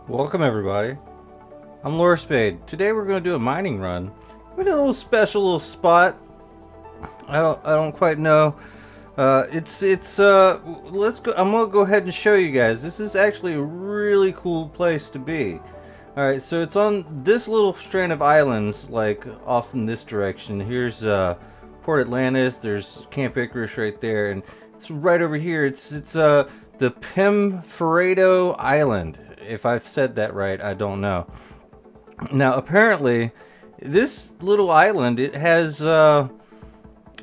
Welcome everybody. I'm Laura Spade. Today we're going to do a mining run. We did a little special little spot. I don't quite know. Let's go. I'm gonna go ahead and show you guys. This is actually a really cool place to be. All right, so it's on this little strand of islands, like off in this direction. Here's Port Atlantis. There's Camp Icarus right there, and it's right over here. It's the Pimp Island. If I've said that right, I don't know. Now, apparently, this little island, it has an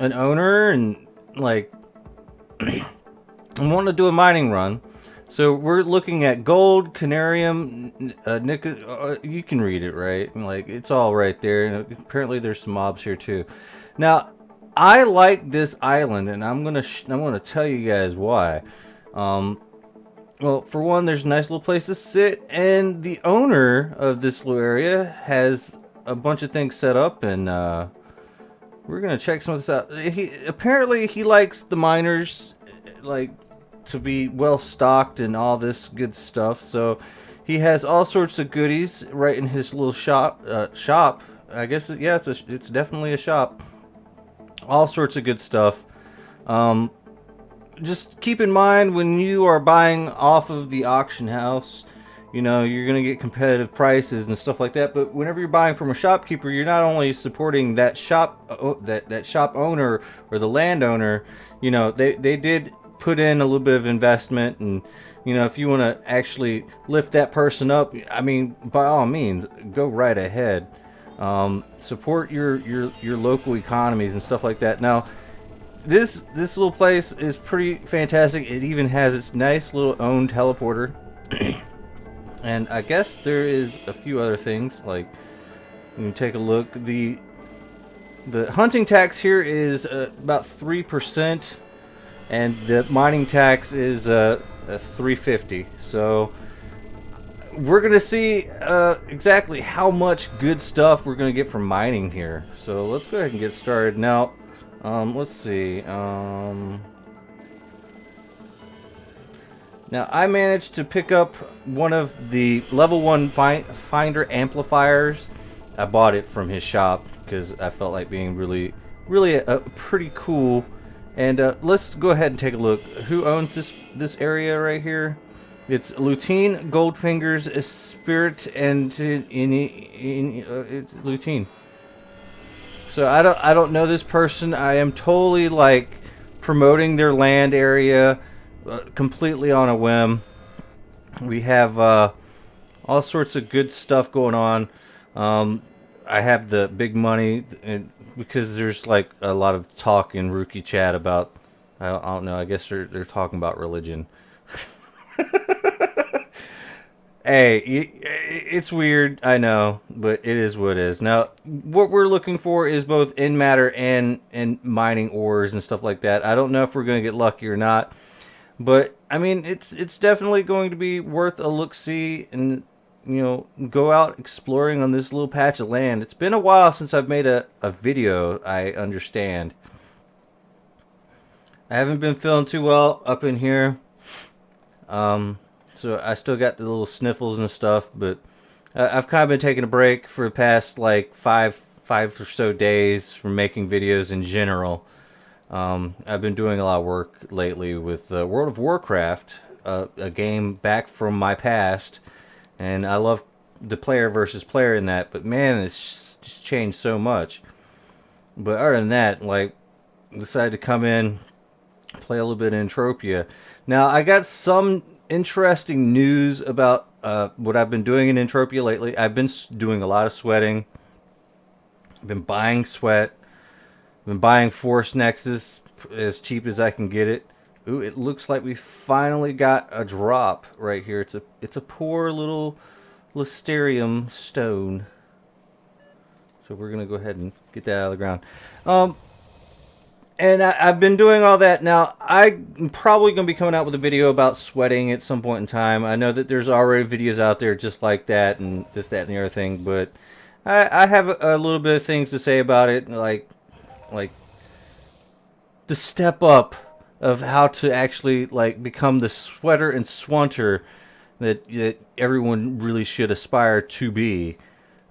owner, and like I'm wanting to do a mining run. So we're looking at gold, canarium, you can read it, right? Like, it's all right there. Apparently there's some mobs here too. Now, I like this island, and I'm gonna tell you guys why. Well, for one, there's a nice little place to sit, and the owner of this little area has a bunch of things set up, and we're gonna check some of this out. Apparently he likes the miners, like, to be well stocked and all this good stuff. So he has all sorts of goodies right in his little shop. I guess yeah, it's definitely a shop. All sorts of good stuff. Just keep in mind when you are buying off of the auction house, you know, you're gonna get competitive prices and stuff like that. But whenever you're buying from a shopkeeper, you're not only supporting that shop, that shop owner or the landowner. You know, they did put in a little bit of investment, and you know, if you want to actually lift that person up, I mean, by all means, go right ahead. Support your local economies and stuff like that. Now, this little place is pretty fantastic. It even has its nice little own teleporter. And I guess there is a few other things, like, you can take a look. The hunting tax here is about 3%, and the mining tax is 350. So we're gonna see exactly how much good stuff we're gonna get from mining here. So let's go ahead and get started now. Let's see. Now, I managed to pick up one of the level 1 finder amplifiers. I bought it from his shop because I felt like being really pretty cool. And let's go ahead and take a look. Who owns this area right here? It's Lutein, Goldfingers, Spirit, and it's Lutein. So I don't know this person. I am totally like promoting their land area completely on a whim. We have all sorts of good stuff going on. I have the big money, and because there's like a lot of talk in Rookie chat about, I don't know, I guess they're talking about religion. Hey, it's weird, I know, but it is what it is. Now, what we're looking for is both in matter and mining ores and stuff like that. I don't know if we're going to get lucky or not, but I mean, it's definitely going to be worth a look-see, and you know, go out exploring on this little patch of land. It's been a while since I've made a video, I understand. I haven't been feeling too well up in here. So I still got the little sniffles and stuff, but I've kind of been taking a break for the past like five or so days from making videos in general. I've been doing a lot of work lately with World of Warcraft, a game back from my past, and I love the player versus player in that, but man, it's just changed so much. But other than that, like, decided to come in, play a little bit of Entropia. Now, I got some interesting news about what I've been doing in Entropia lately. I've been doing a lot of sweating. I've been buying sweat. I've been buying Force Nexus as cheap as I can get it. Ooh, it looks like we finally got a drop right here. It's a poor little Listerium stone. So we're gonna go ahead and get that out of the ground. And I've been doing all that. Now, I'm probably going to be coming out with a video about sweating at some point in time. I know that there's already videos out there just like that, and this, that, and the other thing. But I have a little bit of things to say about it, like the step up of how to actually like become the sweater and swunter that everyone really should aspire to be.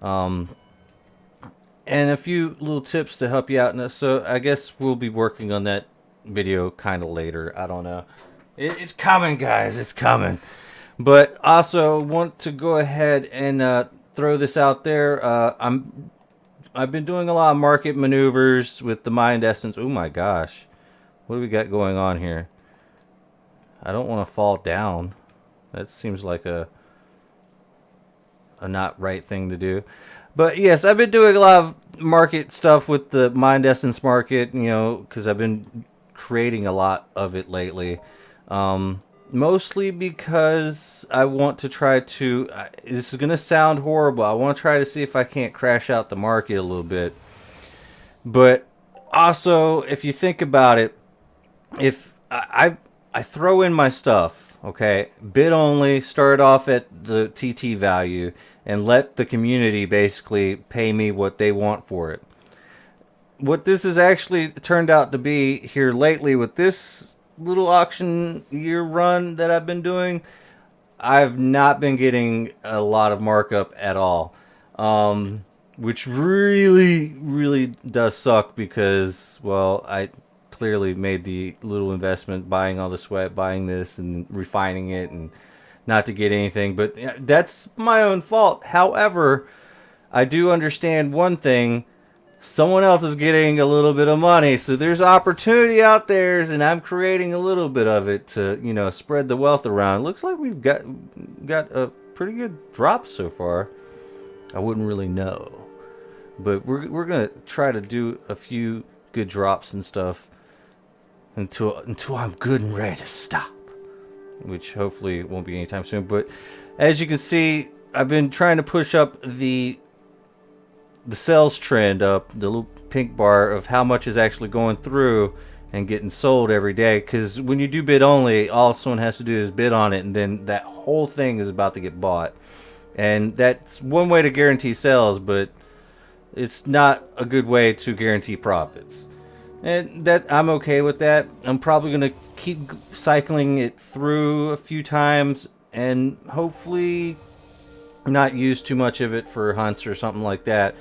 Um, and a few little tips to help you out. And so I guess we'll be working on that video kind of later. I don't know. It's coming, guys. It's coming. But also want to go ahead and throw this out there. I've been doing a lot of market maneuvers with the Mind Essence. Oh my gosh, what do we got going on here? I don't want to fall down. That seems like a not right thing to do. But yes, I've been doing a lot of market stuff with the Mind Essence market, you know, because I've been creating a lot of it lately. Mostly because I want to try to, this is going to sound horrible, I want to try to see if I can't crash out the market a little bit. But also, if you think about it, if I throw in my stuff, okay, bid only, start off at the TT value, and let the community basically pay me what they want for it. What this has actually turned out to be here lately with this little auction year run that I've been doing, I've not been getting a lot of markup at all. Which really does suck because, well, I clearly made the little investment buying all the sweat, buying this and refining it and not to get anything, but that's my own fault. However, I do understand one thing. Someone else is getting a little bit of money, so there's opportunity out there, and I'm creating a little bit of it to, you know, spread the wealth around. It looks like we've got a pretty good drop so far. I wouldn't really know, but we're gonna try to do a few good drops and stuff until I'm good and ready to stop, which hopefully won't be anytime soon. But as you can see, I've been trying to push up the sales trend up, the little pink bar of how much is actually going through and getting sold every day. Because when you do bid only, all someone has to do is bid on it, and then that whole thing is about to get bought. And that's one way to guarantee sales, but it's not a good way to guarantee profits. And that I'm okay with that. I'm probably going to keep cycling it through a few times and hopefully not use too much of it for hunts or something like that.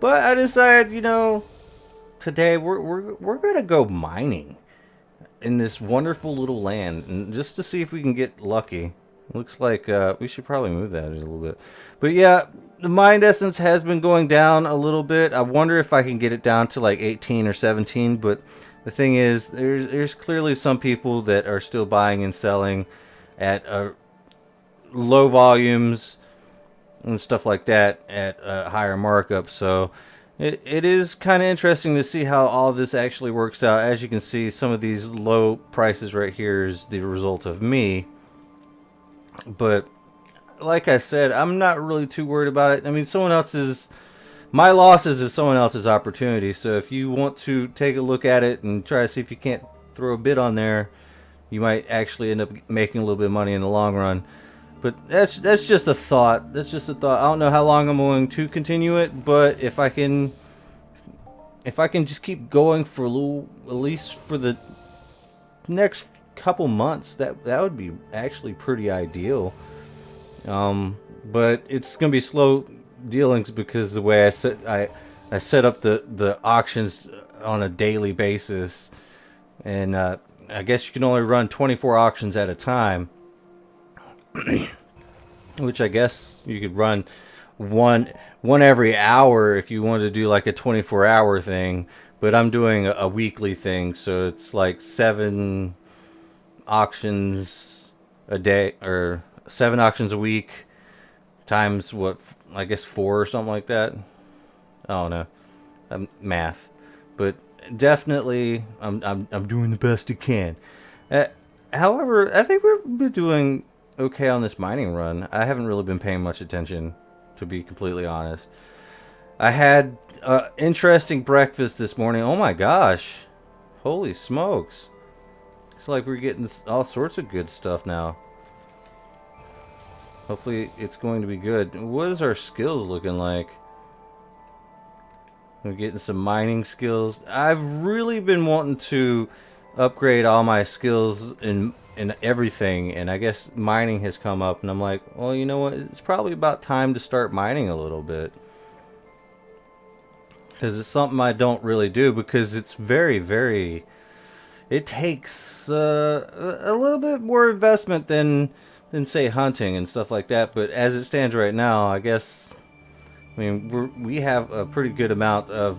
But I decided, you know, today we're gonna go mining in this wonderful little land, and just to see if we can get lucky. Looks like we should probably move that just a little bit. But yeah, the Mind Essence has been going down a little bit. I wonder if I can get it down to like 18 or 17. But the thing is, there's clearly some people that are still buying and selling at low volumes and stuff like that at a higher markup. So it is kind of interesting to see how all of this actually works out. As you can see, some of these low prices right here is the result of me. But like I said, I'm not really too worried about it. I mean, my losses is someone else's opportunity. So if you want to take a look at it and try to see if you can't throw a bid on there, you might actually end up making a little bit of money in the long run. But that's just a thought. That's just a thought. I don't know how long I'm going to continue it, but if I can just keep going for at least for the next couple months, that would be actually pretty ideal. But it's gonna be slow dealings because the way I set up the auctions on a daily basis, and I guess you can only run 24 auctions at a time. Which I guess you could run one every hour if you wanted to do like a 24-hour thing, but I'm doing a weekly thing, so it's like 7 auctions a day, or 7 auctions a week times what, I guess 4 or something like that. I don't know, math, but definitely I'm doing the best I can. However, I think we've been doing okay on this mining run. I haven't really been paying much attention, to be completely honest. I had an interesting breakfast this morning. Oh my gosh, holy smokes, it's like we're getting all sorts of good stuff now. Hopefully it's going to be good. What is our skills looking like? We're getting some mining skills. I've really been wanting to upgrade all my skills in everything, and I guess mining has come up, and I'm like, well, you know what? It's probably about time to start mining a little bit. Because it's something I don't really do, because it's very, very... It takes a little bit more investment than say hunting and stuff like that. But as it stands right now, I guess, I mean, we have a pretty good amount of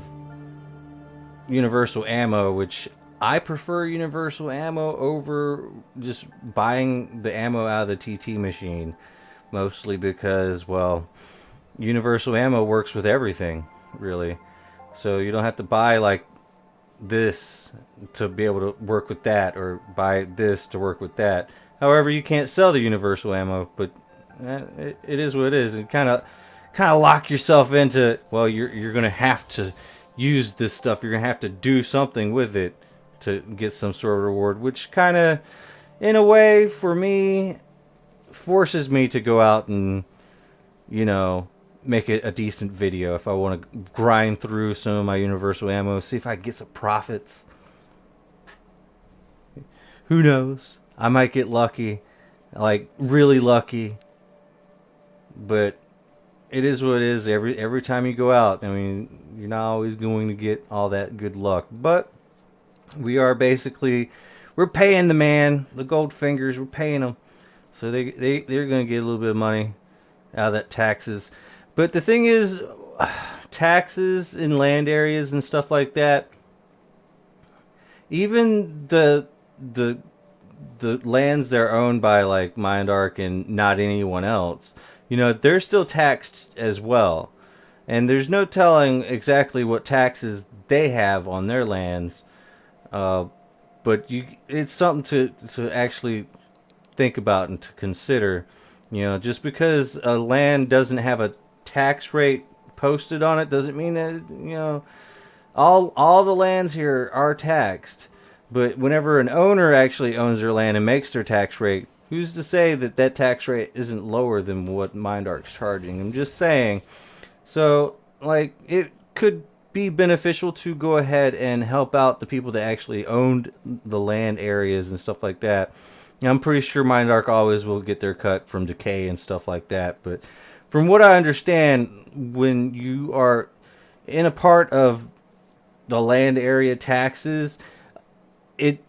universal ammo, which I prefer universal ammo over just buying the ammo out of the TT machine, mostly because, well, universal ammo works with everything, really. So you don't have to buy like this to be able to work with that, or buy this to work with that. However, you can't sell the universal ammo, but it is what it is. And kind of lock yourself into, well, you're gonna have to use this stuff. You're gonna have to do something with it to get some sort of reward, which kind of, in a way, for me, forces me to go out and, you know, make it a decent video if I want to grind through some of my universal ammo, see if I can get some profits. Who knows? I might get lucky, like really lucky. But it is what it is. Every time you go out, I mean, you're not always going to get all that good luck. But we are basically, we're paying the man, the gold fingers. We're paying them, so they're going to get a little bit of money out of that taxes. But the thing is, taxes in land areas and stuff like that, even the lands that are owned by like Mindark and not anyone else, you know, they're still taxed as well. And there's no telling exactly what taxes they have on their lands. But it's something to actually think about and to consider. You know, just because a land doesn't have a tax rate posted on it doesn't mean that, you know, all the lands here are taxed. But whenever an owner actually owns their land and makes their tax rate, who's to say that that tax rate isn't lower than what Mindark's charging? I'm just saying. So, like, it could be beneficial to go ahead and help out the people that actually owned the land areas and stuff like that. I'm pretty sure Mindark always will get their cut from decay and stuff like that. But from what I understand, when you are in a part of the land area taxes, it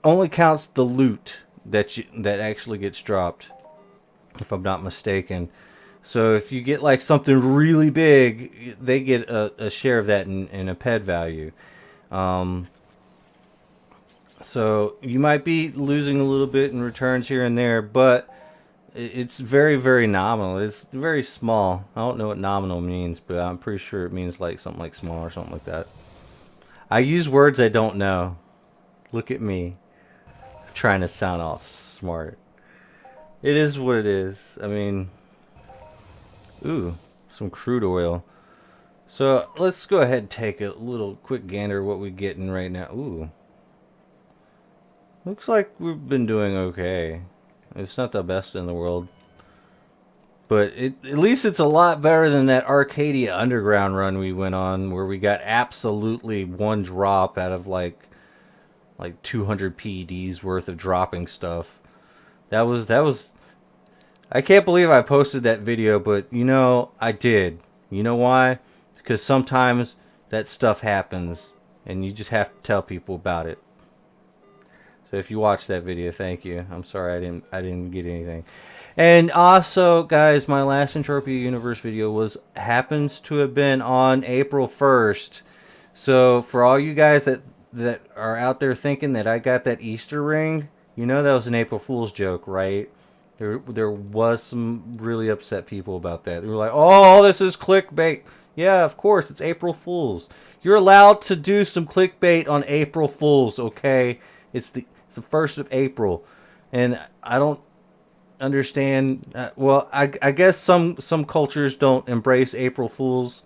only counts the loot that actually gets dropped, if I'm not mistaken. So if you get like something really big, they get a share of that in a pet value. So you might be losing a little bit in returns here and there, but it's very, very nominal. It's very small. I don't know what nominal means, but I'm pretty sure it means like something like small or something like that. I use words I don't know. Look at me, trying to sound all smart. It is what it is. I mean, ooh, some crude oil. So let's go ahead and take a little quick gander at what we're getting right now. Ooh. Looks like we've been doing okay. It's not the best in the world, but at least it's a lot better than that Arcadia Underground run we went on, where we got absolutely one drop out of like 200 PEDs worth of dropping stuff. That was. I can't believe I posted that video, but you know I did. You know why? Because sometimes that stuff happens, and you just have to tell people about it. So if you watched that video, thank you. I'm sorry I didn't get anything. And also, guys, my last Entropia Universe video happens to have been on April 1st. So for all you guys that are out there thinking that I got that Easter ring, you know that was an April Fool's joke, right? There was some really upset people about that. They were like, "Oh, this is clickbait." Yeah, of course, it's April Fool's. You're allowed to do some clickbait on April Fool's, okay? It's the 1st of April, and I don't understand. Well, I guess some cultures don't embrace April Fools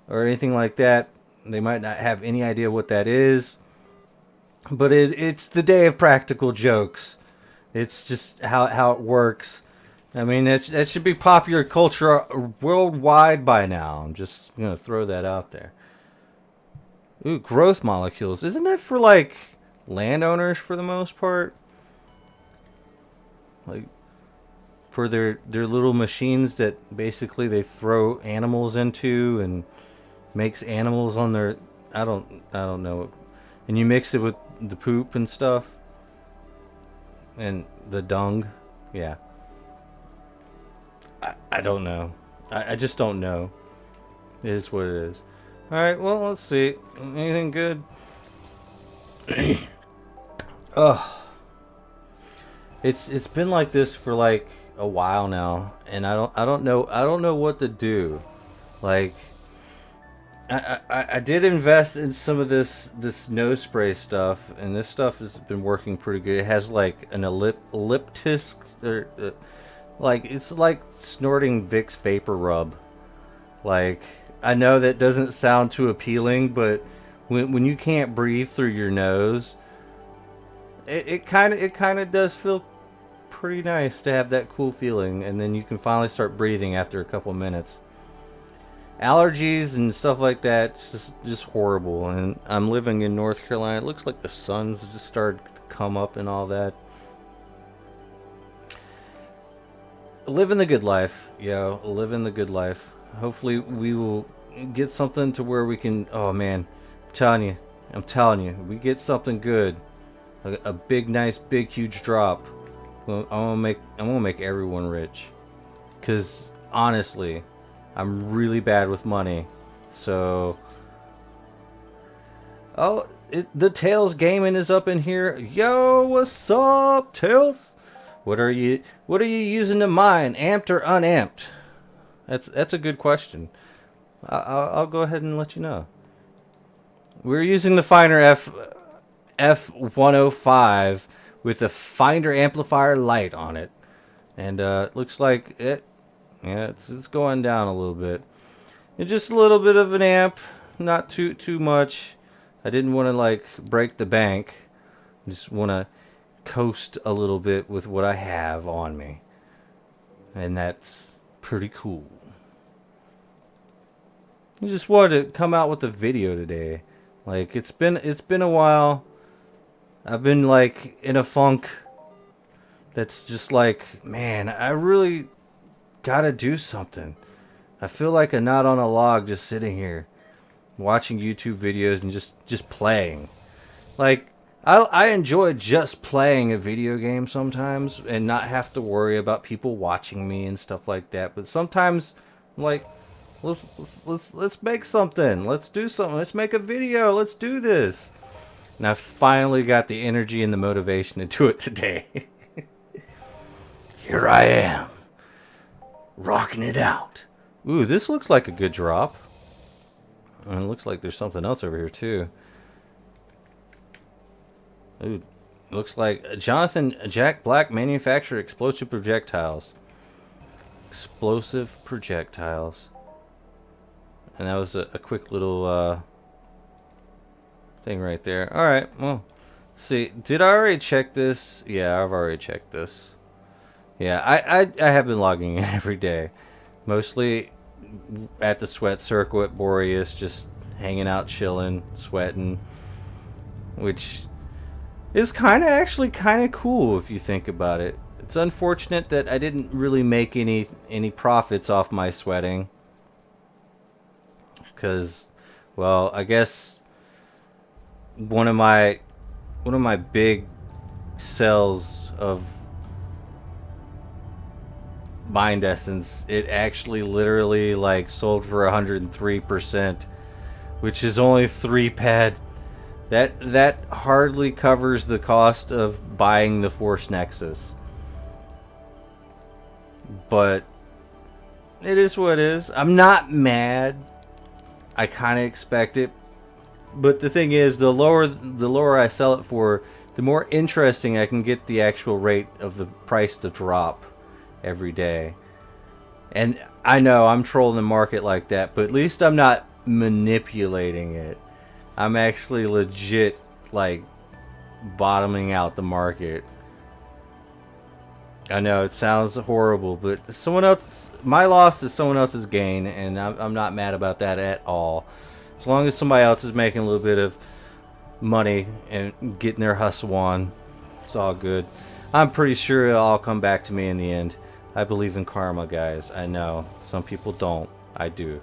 or anything like that. They might not have any idea what that is, but it's the day of practical jokes. It's just how it works. I mean, that should be popular culture worldwide by now. I'm just gonna throw that out there. Ooh, growth molecules. Isn't that for like landowners for the most part. Like for their little machines that basically they throw animals into and makes animals on their I don't know. And you mix it with the poop and stuff and the dung. Yeah. I don't know. I just don't know. It is what it is. Alright, well, let's see. Anything good? Ugh. It's been like this for like a while now, and I don't know what to do. Like I did invest in some of this nose spray stuff, and this stuff has been working pretty good. It has like an elliptisk, like it's like snorting Vicks Vapor Rub. Like I know that doesn't sound too appealing, but when you can't breathe through your nose, it kind of does feel pretty nice to have that cool feeling, and then you can finally start breathing after a couple minutes. Allergies and stuff like that, it's just horrible. And I'm living in North Carolina. It looks like the sun's just started to come up and all that. Living the good life, yo. Living the good life. Hopefully we will get something to where we can. Oh man, I'm telling you, we get something good, a big, nice, big, huge drop. I'm gonna make everyone rich. Cause honestly, I'm really bad with money. So, oh, the Tails Gaming is up in here. Yo, what's up, Tails? What are you using to mine, amped or unamped? That's a good question. I'll go ahead and let you know. We're using the Finder F105 with a Finder amplifier light on it, and it looks like it. Yeah, it's going down a little bit. It's just a little bit of an amp, not too much. I didn't want to like break the bank. I just want to coast a little bit with what I have on me, and that's pretty cool. I just wanted to come out with a video today. Like it's been a while. I've been like in a funk that's just like, man, I really gotta do something. I feel like a knot on a log just sitting here watching YouTube videos and just playing. Like I enjoy just playing a video game sometimes and not have to worry about people watching me and stuff like that. But sometimes I'm like, let's make something. Let's do something. Let's make a video. Let's do this. And I finally got the energy and the motivation to do it today. Here I am, rocking it out. Ooh, this looks like a good drop. And it looks like there's something else over here too. Ooh, looks like Jonathan Jack Black manufactured explosive projectiles. Explosive projectiles. And that was a quick little thing right there. Alright, well, see, did I already check this? Yeah, I've already checked this. Yeah, I have been logging in every day. Mostly at the sweat circle at Boreas, just hanging out, chilling, sweating. Which is actually kind of cool if you think about it. It's unfortunate that I didn't really make any profits off my sweating. Because, well, I guess one of my big sales of Mind Essence, it actually literally like sold for 103%, which is only 3 pad. That hardly covers the cost of buying the Force Nexus. But it is what it is. I'm not mad. I kind of expect it. But the thing is, the lower I sell it for, the more interesting I can get the actual rate of the price to drop every day. And I know I'm trolling the market like that, but at least I'm not manipulating it. I'm actually legit like bottoming out the market. I know it sounds horrible, but someone else, my loss is someone else's gain, and I'm not mad about that at all. As long as somebody else is making a little bit of money and getting their hustle on. It's all good. I'm pretty sure it'll all come back to me in the end. I believe in karma, guys. I know. Some people don't. I do.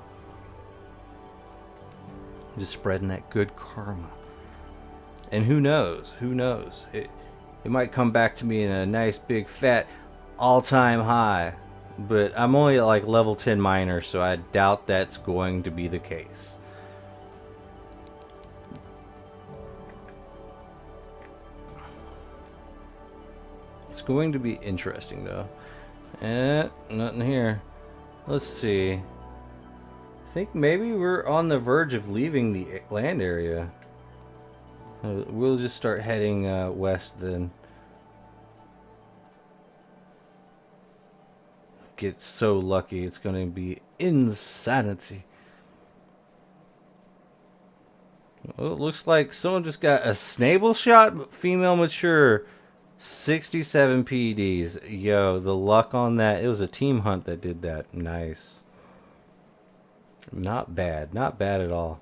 Just spreading that good karma. And who knows? Who knows? It might come back to me in a nice big fat all-time high. But I'm only at like level 10 miner, so I doubt that's going to be the case. It's going to be interesting though. Nothing here. Let's see. I think maybe we're on the verge of leaving the land area. We'll just start heading west then. Get so lucky, it's going to be insanity. Well, it looks like someone just got a snable shot, female mature, 67 PDs. Yo, the luck on that. It was a team hunt that did that. Nice. Not bad. Not bad at all.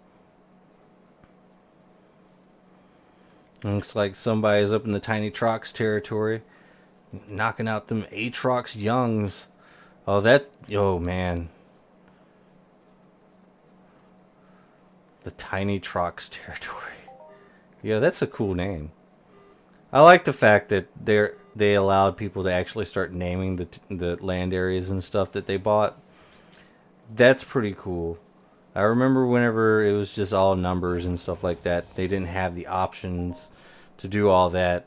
Looks like somebody's up in the Tiny Trox territory, knocking out them Aatrox youngs. Oh, that... Oh, man. The Tiny Trox territory. Yeah, that's a cool name. I like the fact that they allowed people to actually start naming the land areas and stuff that they bought. That's pretty cool. I remember whenever it was just all numbers and stuff like that, they didn't have the options to do all that.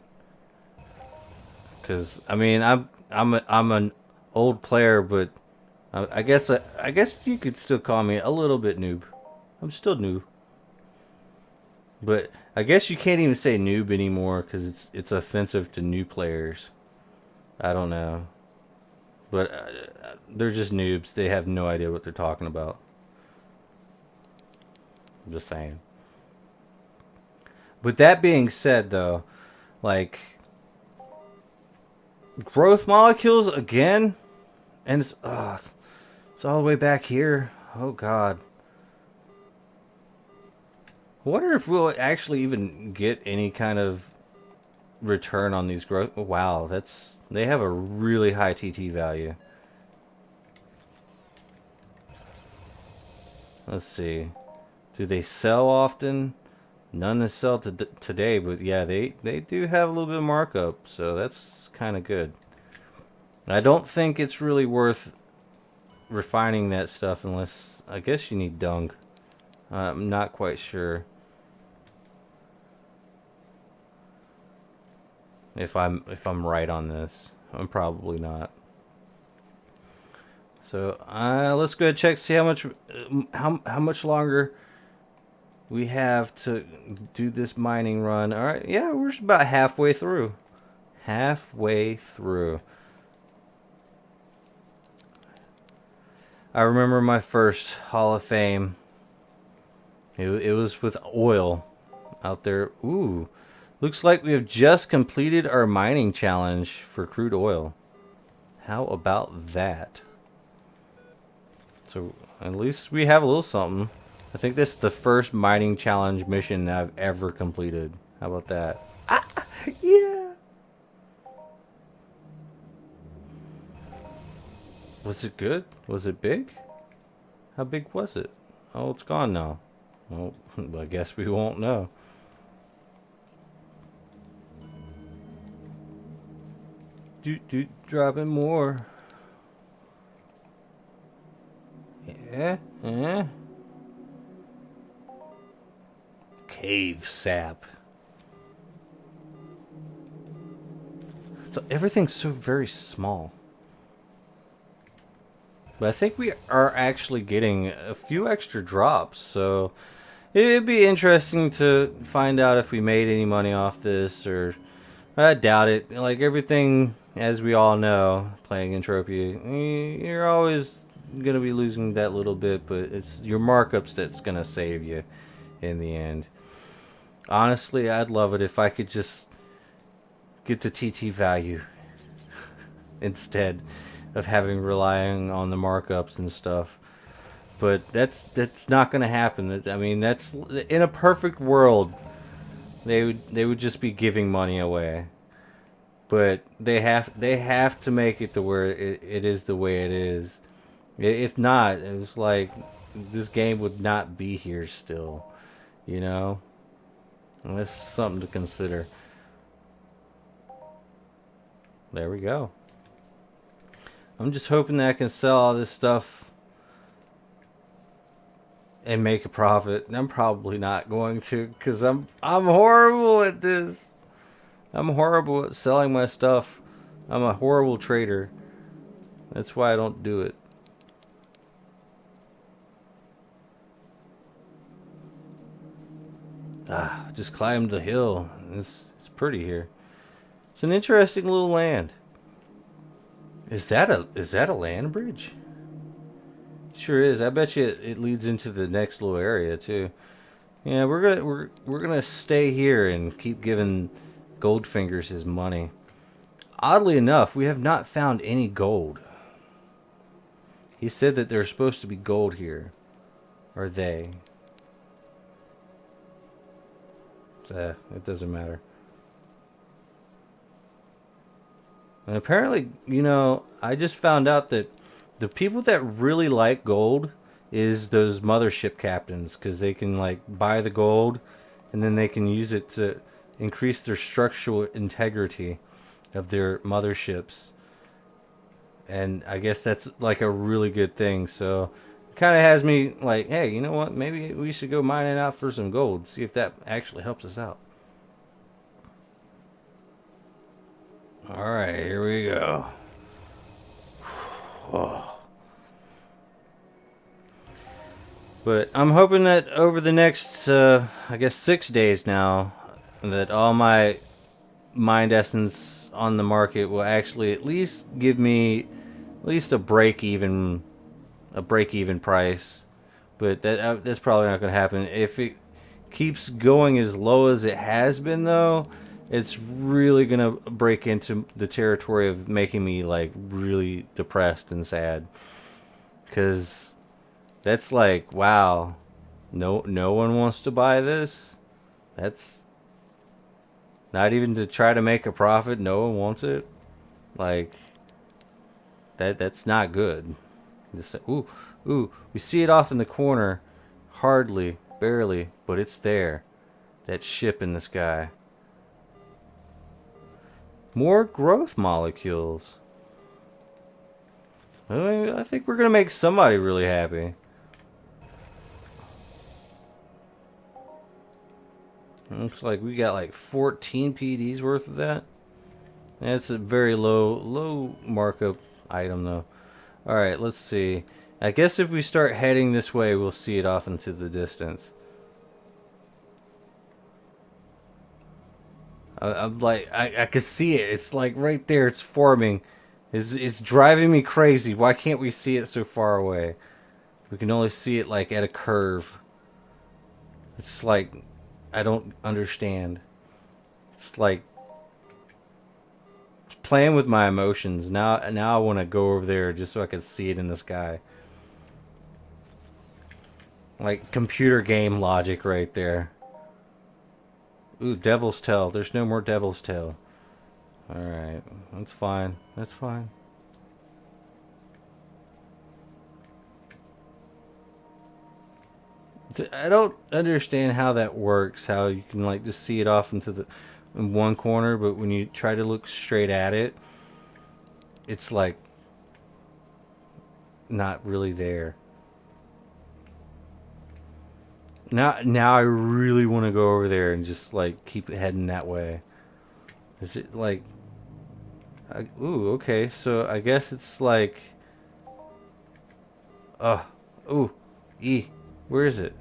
Cause I mean, I'm an old player, but I guess you could still call me a little bit noob. I'm still new. But I guess you can't even say noob anymore because it's offensive to new players. I don't know. But they're just noobs. They have no idea what they're talking about. I'm just saying. With that being said, though, like, growth molecules again? And it's all the way back here. Oh, God. I wonder if we'll actually even get any kind of return on these growth. Wow, they have a really high TT value. Let's see. Do they sell often? None to sell today, but yeah, they do have a little bit of markup, so that's kind of good. I don't think it's really worth refining that stuff unless, I guess you need dung. I'm not quite sure if I'm right on this. I'm probably not. So let's go ahead and check, see how much longer we have to do this mining run. All right, yeah, we're about halfway through. Halfway through. I remember my first Hall of Fame. It was with oil out there. Ooh, looks like we have just completed our mining challenge for crude oil. How about that? So at least we have a little something. I think this is the first mining challenge mission that I've ever completed. How about that? Ah, yeah. Was it good? Was it big? How big was it? Oh, it's gone now. Well, I guess we won't know. Dropping more. Yeah. Cave sap. So everything's so very small. But I think we are actually getting a few extra drops, so it'd be interesting to find out if we made any money off this, or I doubt it. Like everything, as we all know, playing Entropia, you're always gonna be losing that little bit, but it's your markups that's gonna save you in the end. Honestly, I'd love it if I could just get the TT value instead of relying on the markups and stuff. But that's not gonna happen. I mean, that's in a perfect world. They would just be giving money away. But they have to make it to where it is the way it is. If not, it's like this game would not be here still. You know, and that's something to consider. There we go. I'm just hoping that I can sell all this stuff and make a profit. I'm probably not going to, because I'm horrible at this. I'm horrible at selling my stuff. I'm a horrible trader. That's why I don't do it. Just climbed the hill. It's pretty here. It's an interesting little land. Is that a land bridge? Sure is. I bet you it leads into the next little area too. Yeah, we're gonna stay here and keep giving Goldfingers his money. Oddly enough, we have not found any gold. He said that there's supposed to be gold here. Or they. It doesn't matter. And apparently, I just found out that the people that really like gold is those mothership captains, because they can like buy the gold and then they can use it to increase their structural integrity of their motherships. And I guess that's like a really good thing. So it kind of has me like, hey, you know what? Maybe we should go mining out for some gold. See if that actually helps us out. Alright, here we go. Oh. But I'm hoping that over the next, I guess 6 days now, that all my mind essence on the market will actually at least give me at least a break even price. But that's probably not going to happen. If it keeps going as low as it has been, though, it's really going to break into the territory of making me like really depressed and sad. Because that's like, wow, no one wants to buy this. That's not even to try to make a profit. No one wants it. Like that's not good. Just, ooh, we see it off in the corner, hardly, barely, but it's there. That ship in the sky. More growth molecules. I think we're gonna make somebody really happy. Looks like we got like 14 PDs worth of that. That's a very low markup item though. Alright, let's see. I guess if we start heading this way, we'll see it off into the distance. I'm like, I can see it. It's like right there. It's forming. It's driving me crazy. Why can't we see it so far away? We can only see it like at a curve. It's like, I don't understand. It's like it's playing with my emotions. Now I want to go over there just so I can see it in the sky. Like computer game logic right there. Ooh, Devil's Tail. There's no more Devil's Tail. Alright, that's fine. That's fine. I don't understand how that works. How you can like just see it off in one corner, but when you try to look straight at it, it's like not really there. Now I really want to go over there and just like keep heading that way. Is it like? Ooh, okay. So I guess it's like. Ooh, where is it?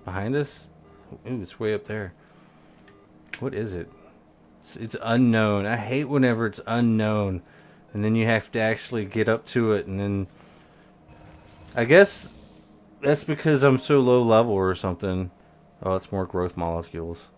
Behind us? Ooh, it's way up there. What is it? It's unknown. I hate whenever it's unknown, and then you have to actually get up to it, and then. I guess. That's because I'm so low level or something. Oh, it's more growth molecules.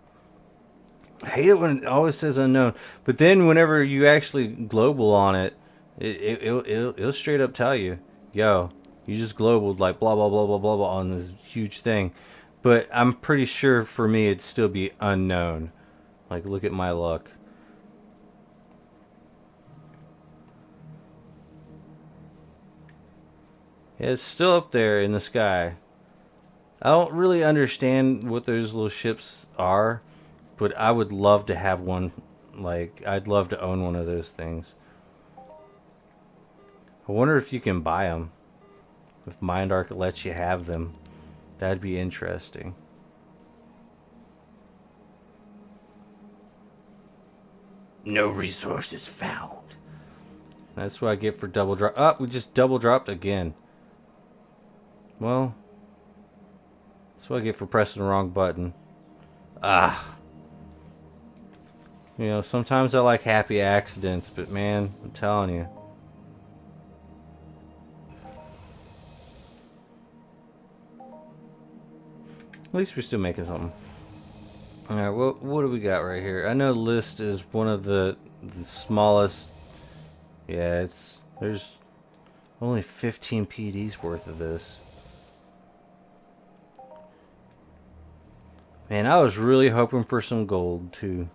I hate it when it always says unknown. But then whenever you actually global on it, it'll straight up tell you, yo, you just globaled like blah, blah, blah, blah, blah, blah on this huge thing. But I'm pretty sure for me it'd still be unknown. Like, look at my luck. Yeah, it's still up there in the sky. I don't really understand what those little ships are, but I would love to have one. Like, I'd love to own one of those things. I wonder if you can buy them. If Mind Arc lets you have them. That'd be interesting. No resources found. That's what I get for double drop. Oh, we just double dropped again. Well, that's what I get for pressing the wrong button. Ah. You know, sometimes I like happy accidents, but man, I'm telling you. At least we're still making something. Alright, what do we got right here? I know list is one of the smallest. Yeah, there's only 15 PDs worth of this. Man, I was really hoping for some gold too.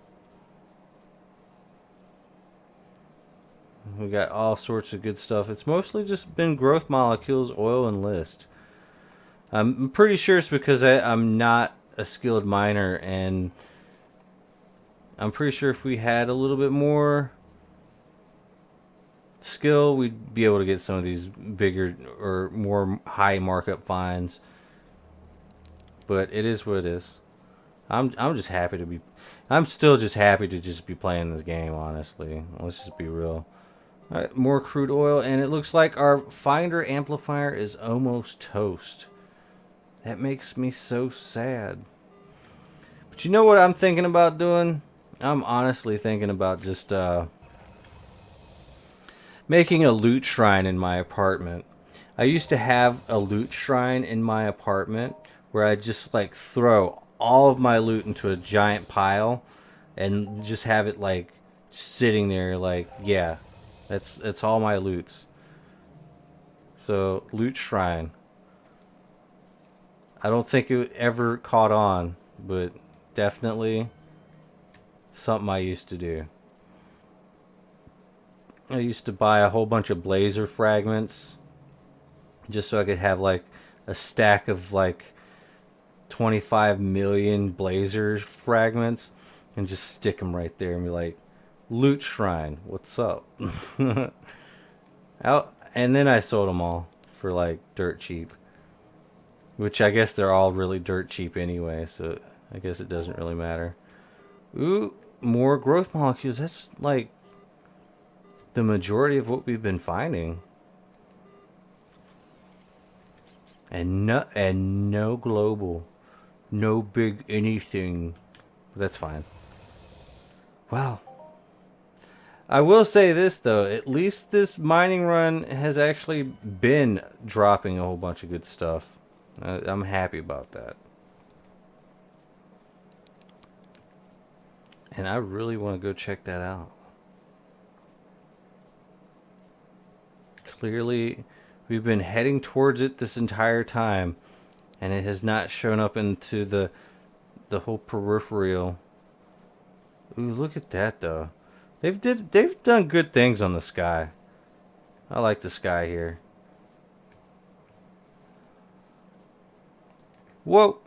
We got all sorts of good stuff. It's mostly just been growth molecules, oil, and list. I'm pretty sure it's because I'm not a skilled miner, and I'm pretty sure if we had a little bit more skill, we'd be able to get some of these bigger or more high markup finds. But it is what it is. I'm just happy to be. I'm still just happy to just be playing this game. Honestly, let's just be real. All right, more crude oil, and it looks like our finder amplifier is almost toast. That makes me so sad. But you know what I'm thinking about doing? I'm honestly thinking about just making a loot shrine in my apartment. I used to have a loot shrine in my apartment where I just like throw all of my loot into a giant pile and just have it like sitting there like, yeah, that's all my loots. So, loot shrine. I don't think it ever caught on, but definitely something I used to do. I used to buy a whole bunch of blazer fragments just so I could have like a stack of like 25 million blazer fragments and just stick them right there and be like, loot shrine, what's up? Out, and then I sold them all for like dirt cheap. Which I guess they're all really dirt cheap anyway, so I guess it doesn't really matter. Ooh, more growth molecules. That's like the majority of what we've been finding. And no global. No big anything. But that's fine. Wow. I will say this though, at least this mining run has actually been dropping a whole bunch of good stuff. I'm happy about that. And I really want to go check that out. Clearly, we've been heading towards it this entire time, and it has not shown up into the whole peripheral. Ooh, look at that though. They've done good things on the sky. I like the sky here. Whoa.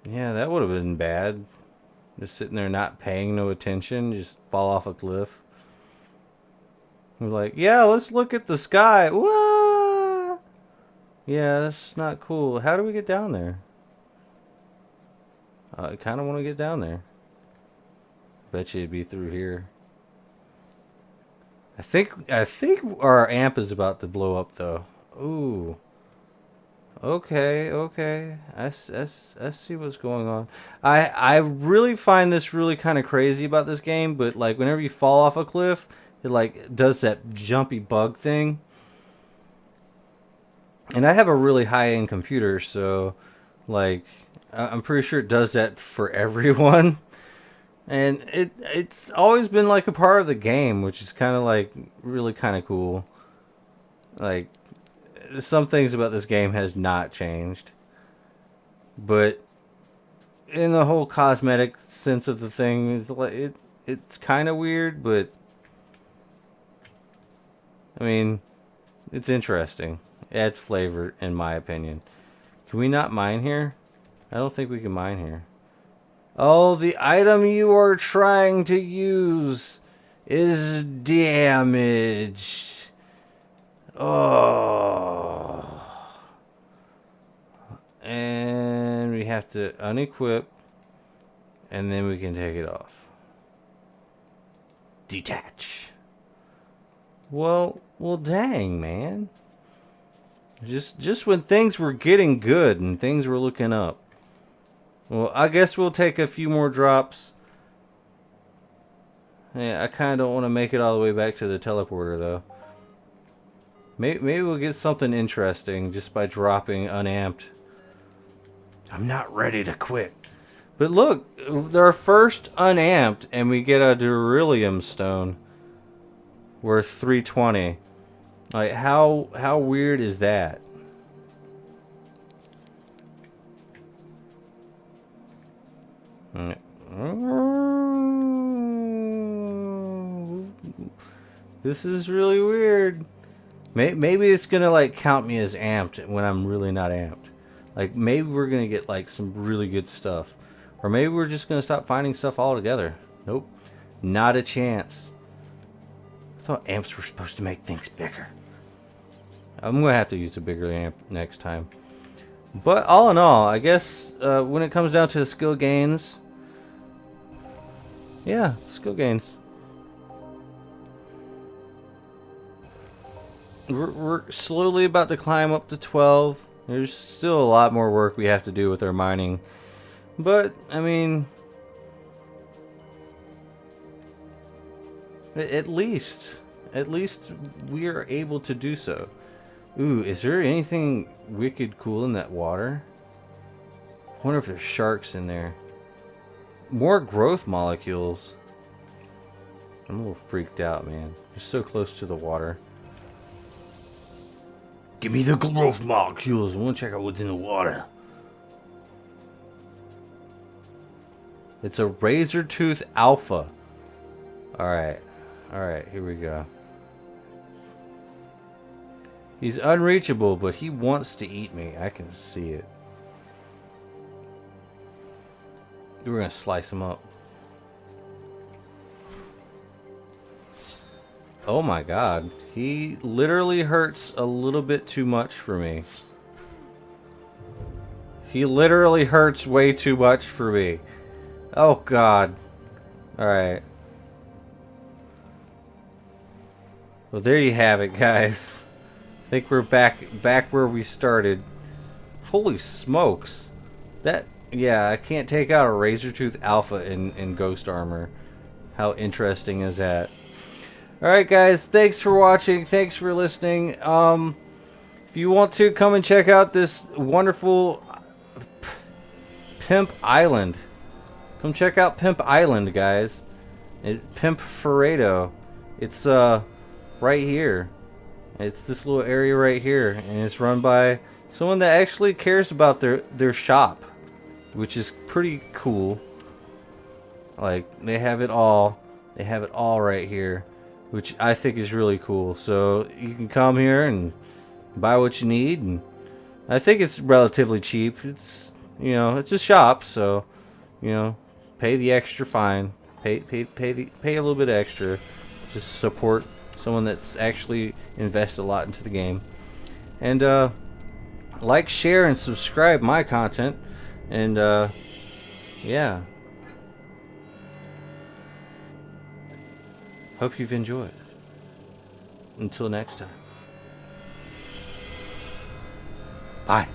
Yeah, that would have been bad. Just sitting there not paying no attention, just fall off a cliff. We're like, yeah, let's look at the sky. Whoa! Yeah, that's not cool. How do we get down there? I kind of want to get down there. Bet you it'd be through here. I think our amp is about to blow up though. Ooh. Okay. I see what's going on. I really find this really kind of crazy about this game, but like whenever you fall off a cliff, it like does that jumpy bug thing. And I have a really high-end computer, so like I'm pretty sure it does that for everyone. And it's always been like a part of the game, which is kind of like really kind of cool. Like some things about this game has not changed. but in the whole cosmetic sense of the thing, is like it's kind of weird, but I mean, it's interesting. It adds flavor, in my opinion. Can we not mine here? I don't think we can mine here. Oh, the item you are trying to use is damaged. Oh. And we have to unequip, and then we can take it off. Detach. Well, dang, man. Just when things were getting good and things were looking up. Well, I guess we'll take a few more drops. Yeah, I kind of don't want to make it all the way back to the teleporter, though. Maybe we'll get something interesting just by dropping unamped. I'm not ready to quit. But look, our first unamped, and we get a beryllium stone worth 320. Like, how weird is that? This is really weird. Maybe it's gonna like count me as amped when I'm really not amped. Like maybe we're gonna get like some really good stuff, or maybe we're just gonna stop finding stuff altogether. Nope, not a chance. I thought amps were supposed to make things bigger. I'm gonna have to use a bigger amp next time. But all in all, I guess when it comes down to the skill gains, yeah, skill gains. We're slowly about to climb up to 12. There's still a lot more work we have to do with our mining. But, I mean, at least we are able to do so. Ooh, is there anything wicked cool in that water? I wonder if there's sharks in there. More growth molecules. I'm a little freaked out, man. You're so close to the water. Give me the growth molecules. I want to check out what's in the water. It's a razor tooth alpha. Alright. Alright, here we go. He's unreachable, but he wants to eat me. I can see it. We're going to slice him up. Oh my god. He literally hurts a little bit too much for me. He literally hurts way too much for me. Oh god. Alright. Well, there you have it, guys. I think we're back where we started. Holy smokes. That, yeah, I can't take out a razor tooth alpha in ghost armor. How interesting is that? Alright guys, thanks for watching, thanks for listening. If you want to, come and check out this wonderful Pimp Island. Come check out Pimp Island, guys. Pimp Ferrado. It's right here. It's this little area right here, and it's run by someone that actually cares about their shop, which is pretty cool. Like, they have it all. They have it all right here, which I think is really cool. So you can come here and buy what you need, and I think it's relatively cheap. It's, you know, it's a shop, so, you know, pay the extra fine. Pay a little bit extra. Just support someone that's actually invested a lot into the game. And like, share, and subscribe my content. And yeah. Hope you've enjoyed. Until next time. Bye.